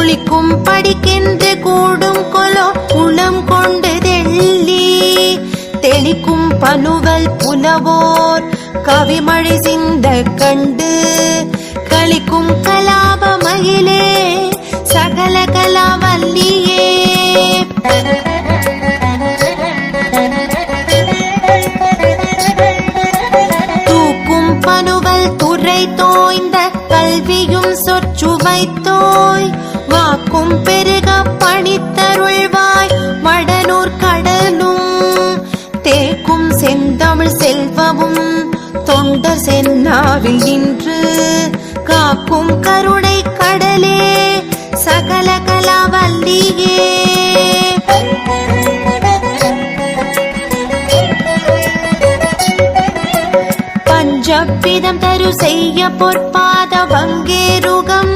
குளிக்கும் படிக்கென்று கூடும் கொலோ உளம் கொண்டு தெள்ளி தெளிக்கும் பனுவல் புலவோர் கவிமழை சிந்த கண்டு களிக்கும் கலாப மகிழே சகல கலாவல்லியே. தூக்கும் பனுவல் துறை தோய்ந்த கல்வியும் சொற்சுவைத்தோய் வாக்கும் பெருக பணித்தருள்வாய் வடனூர் கடலும் தேக்கும் செந்தமிழ் செல்வமும் தொண்டர் சென்னாவில் நின்று காக்கும் கருணை கடலே சகல கலாவல்லியே. பஞ்சபிதம் தரு செய்ய பொற்பாத வங்கேருகம்